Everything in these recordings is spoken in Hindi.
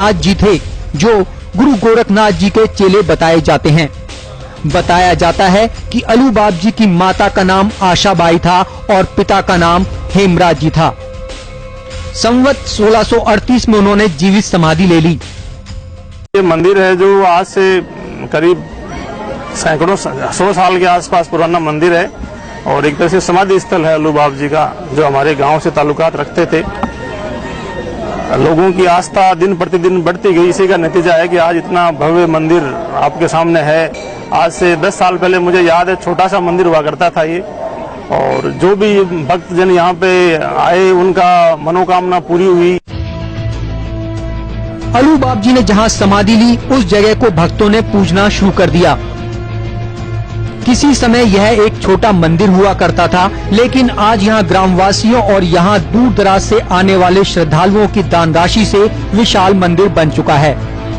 नाथ जी थे जो गुरु गोरखनाथ जी के चेले बताए जाते हैं। बताया जाता है कि अलूबाब जी की माता का नाम आशाबाई था और पिता का नाम हेमराज जी था। संवत 1638 में उन्होंने जीवित समाधि ले ली। ये मंदिर है जो आज से करीब सैकड़ों 100 साल के आसपास पुराना मंदिर है और एक तरह से समाधि स्थल है अलूबाब जी का, जो हमारे गांव से ताल्लुकात रखते थे। लोगों की आस्था दिन प्रतिदिन बढ़ती गई, इसी का नतीजा है कि आज इतना भव्य मंदिर आपके सामने है। आज से 10 साल पहले मुझे याद है छोटा सा मंदिर हुआ करता था ये, और जो भी भक्तजन यहाँ पे आए उनका मनोकामना पूरी हुई। अलूबाब जी ने जहाँ समाधि ली उस जगह को भक्तों ने पूजना शुरू कर दिया। किसी समय यह एक छोटा मंदिर हुआ करता था, लेकिन आज यहाँ ग्रामवासियों और यहाँ दूर दराज से आने वाले श्रद्धालुओं की दान राशि से विशाल मंदिर बन चुका है।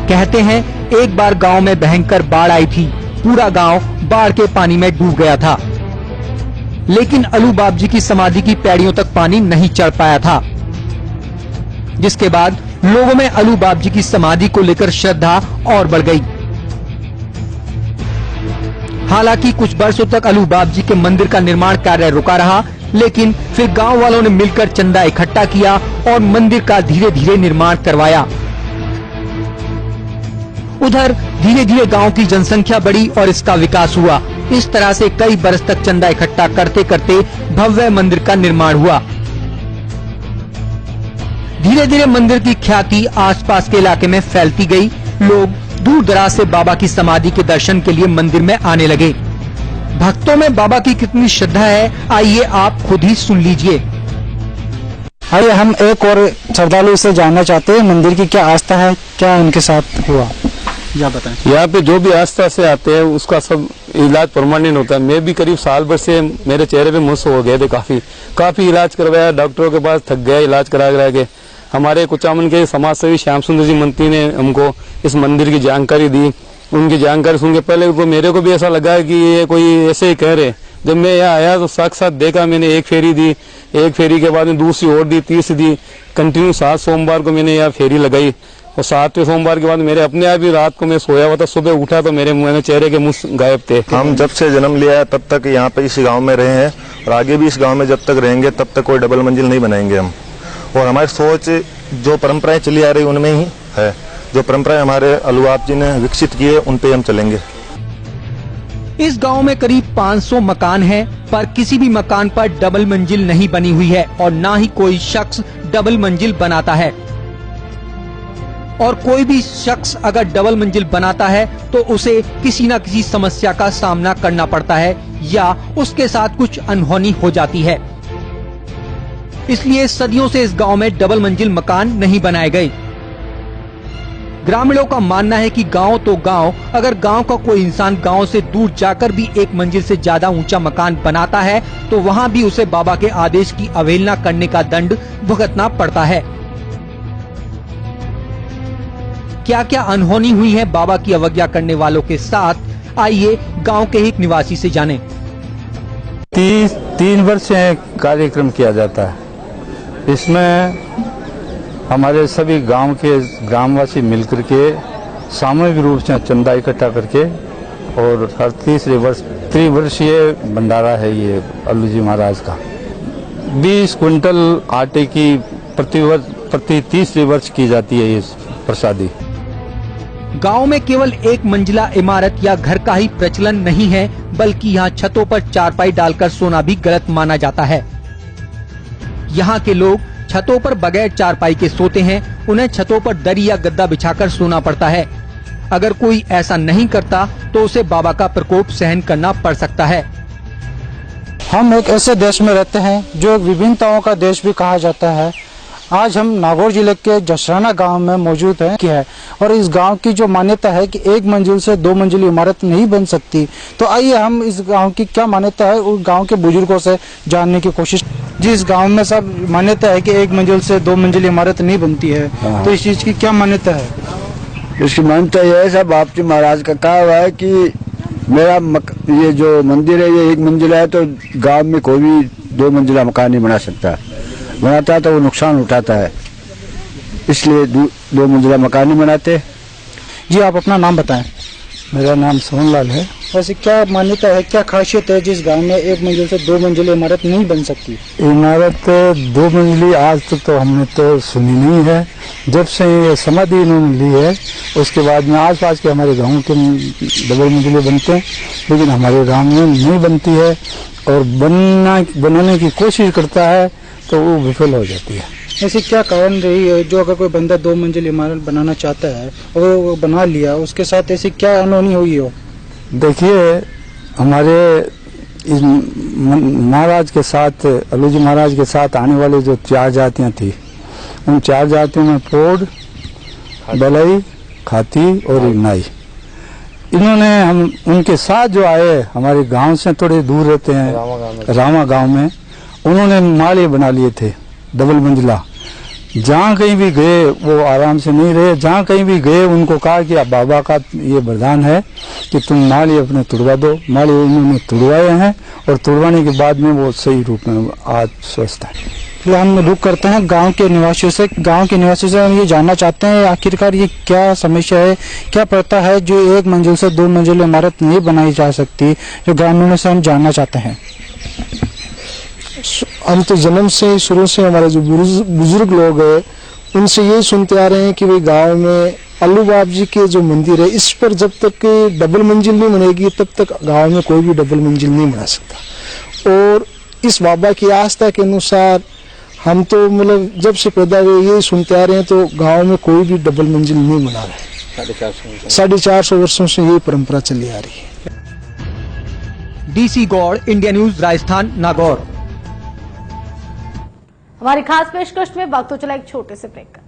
कहते हैं एक बार गांव में भयंकर बाढ़ आई थी, पूरा गांव बाढ़ के पानी में डूब गया था, लेकिन अलूबाब जी की समाधि की पैड़ियों तक पानी नहीं चढ़ पाया था, जिसके बाद लोगों में अलूबाब जी की समाधि को लेकर श्रद्धा और बढ़ गई। हालांकि कुछ वर्षों तक अलूबाब जी के मंदिर का निर्माण कार्य रुका रहा, लेकिन फिर गांव वालों ने मिलकर चंदा इकट्ठा किया और मंदिर का धीरे धीरे निर्माण करवाया। उधर धीरे धीरे गांव की जनसंख्या बढ़ी और इसका विकास हुआ। इस तरह से कई बरस तक चंदा इकट्ठा करते करते भव्य मंदिर का निर्माण हुआ। धीरे धीरे मंदिर की ख्याति आसपास के इलाके में फैलती गई। लोग दूर दराज से बाबा की समाधि के दर्शन के लिए मंदिर में आने लगे। भक्तों में बाबा की कितनी श्रद्धा है, आइए आप खुद ही सुन लीजिए। आइए हम एक और श्रद्धालु से जानना चाहते हैं मंदिर की क्या आस्था है, क्या इनके साथ हुआ, या बताएं। यहाँ पे जो भी आस्था से आते हैं उसका सब इलाज परमानेंट होता है। मैं भी करीब साल भर से मेरे चेहरे पे मुझसे हो गए थे, काफी इलाज करवाया, डॉक्टरों के पास थक गया इलाज करा के। हमारे कुचामन के समाज सेवी श्याम सुंदर जी मंत्री ने हमको इस मंदिर की जानकारी दी। उनकी जानकारी सुन के पहले वो मेरे को भी ऐसा लगा कि ये कोई ऐसे ही कह रहे। जब मैं यहाँ आया तो साक्षात देखा, मैंने एक फेरी दी, एक फेरी के बाद में दूसरी और दी, तीसरी दी। कंटिन्यू 7 सोमवार को मैंने यहाँ फेरी लगाई और 7वें सोमवार के बाद मेरे अपने आप ही रात को मैं सोया हुआ था, सुबह उठा तो मेरे मुंह में चेहरे के मुंह गायब थे। हम जब से जन्म लिया है तब तक यहाँ पे इस गांव में रहे हैं और आगे भी इस गांव में जब तक रहेंगे तब तक कोई डबल मंजिल नहीं बनाएंगे हम। और हमारी सोच जो परंपराएं चली आ रही उनमें ही है, जो परंपराएं हमारे अलूबाब जी ने विकसित की है उन पे हम चलेंगे। इस गांव में करीब 500 मकान हैं, पर किसी भी मकान पर डबल मंजिल नहीं बनी हुई है और ना ही कोई शख्स डबल मंजिल बनाता है। और कोई भी शख्स अगर डबल मंजिल बनाता है तो उसे किसी न किसी समस्या का सामना करना पड़ता है या उसके साथ कुछ अनहोनी हो जाती है। इसलिए सदियों से इस गांव में डबल मंजिल मकान नहीं बनाए गए। ग्रामीणों का मानना है कि गांव तो गांव, अगर गांव का कोई इंसान गांव से दूर जाकर भी एक मंजिल से ज्यादा ऊंचा मकान बनाता है तो वहां भी उसे बाबा के आदेश की अवहेलना करने का दंड भुगतना पड़ता है। क्या क्या अनहोनी हुई है बाबा की अवज्ञा करने वालों के साथ, आइए गांव के एक निवासी से जानें। 3 वर्ष से कार्यक्रम किया जाता है। इसमें हमारे सभी गांव के ग्रामवासी मिलकर के सामूहिक रूप से चंदा इकट्ठा करके और हर त्रिवर्षीय भंडारा है ये अल्लू जी महाराज का। 20 क्विंटल आटे की प्रति 30 वर्ष की जाती है ये प्रसादी। गांव में केवल एक मंजिला इमारत या घर का ही प्रचलन नहीं है, बल्कि यहाँ छतों पर चारपाई डालकर सोना भी गलत माना जाता है। यहाँ के लोग छतों पर बगैर चारपाई के सोते हैं, उन्हें छतों पर दरी या गद्दा बिछाकर सोना पड़ता है। अगर कोई ऐसा नहीं करता तो उसे बाबा का प्रकोप सहन करना पड़ सकता है। हम एक ऐसे देश में रहते हैं जो विभिन्नताओं का देश भी कहा जाता है। आज हम नागौर जिले के जसराना गांव में मौजूद है और इस गांव की जो मान्यता है कि एक मंजिल से 2 मंजिली इमारत नहीं बन सकती, तो आइए हम इस गांव की क्या मान्यता है उस गांव के बुजुर्गों से जानने की कोशिश। जिस गांव में सब मान्यता है कि एक मंजिल से 2 मंजिली इमारत नहीं बनती है, तो इस चीज की क्या मान्यता है? इसकी मान्यता यह है सब आपजी महाराज का कहा हुआ है कि मेरा ये जो मंदिर है ये एक मंजिला है, तो गांव में कोई भी 2 मंजिला मकान नहीं बना सकता, बनाता है तो वो नुकसान उठाता है। इसलिए दो मंजिला मकान नहीं बनाते। जी आप अपना नाम बताएं। मेरा नाम सोनलाल है। वैसे क्या मान्यता है, क्या खासियत है जिस गांव में एक मंजिल से दो मंजिल इमारत नहीं बन सकती? इमारत 2 मंजिली आज तक तो हमने तो सुनी नहीं है। जब से ये समाधि इन्होंने ली है उसके बाद में आसपास के हमारे गांव के डबल मंजिले बनते हैं, लेकिन हमारे गांव में नहीं बनती है और बनाने की कोशिश करता है तो वो विफल हो जाती है। ऐसी क्या कारण रही है जो अगर कोई बंदा 2 मंजिल इमारत बनाना चाहता है और वो बना लिया, उसके साथ ऐसी क्या अनहोनी हुई हो? देखिए, हमारे इस महाराज के साथ, अलूजी महाराज के साथ आने वाले जो 4 जातियां थी, उन 4 जातियों में पोड, बलई, खाती और नाई, इन्होंने हम उनके साथ जो आए हमारे गांव से थोड़े दूर रहते हैं, रामा गांव में, उन्होंने माले बना लिए थे डबल मंजिला। जहाँ कहीं भी गए वो आराम से नहीं रहे, जहाँ कहीं भी गए उनको कहा कि अब बाबा का ये वरदान है कि तुम माली अपने तुड़वा दो। माली उन्होंने तुड़वाए हैं और तुड़वाने के बाद में वो सही रूप में आज स्वस्थ है। फिलहाल हम रुक करते हैं गांव के निवासियों से। गांव के निवासियों से हम ये जानना चाहते हैं आखिरकार ये क्या समस्या है, क्या प्रथा है जो एक मंजिल से 2 मंजिल इमारत नहीं बनाई जा सकती, जो ग्रामीणों से हम जानना चाहते हैं। हम तो जन्म से शुरू से हमारे जो बुजुर्ग लोग हैं उनसे यही सुनते आ रहे हैं कि भाई गांव में अल्लू बाप जी के जो मंदिर है इस पर जब तक डबल मंजिल नहीं बनेगी तब तक गांव में कोई भी डबल मंजिल नहीं बना सकता। और इस बाबा की आस्था के अनुसार हम तो मतलब जब से पैदा हुए यही सुनते आ रहे हैं, तो गांव में कोई भी डबल मंजिल नहीं बना रहा है। 450 वर्षों से यही परंपरा चली आ रही है। DC Gaur, India News, Rajasthan, Nagaur. हमारी खास पेशकश में वक्त हो चला एक छोटे से ब्रेक का।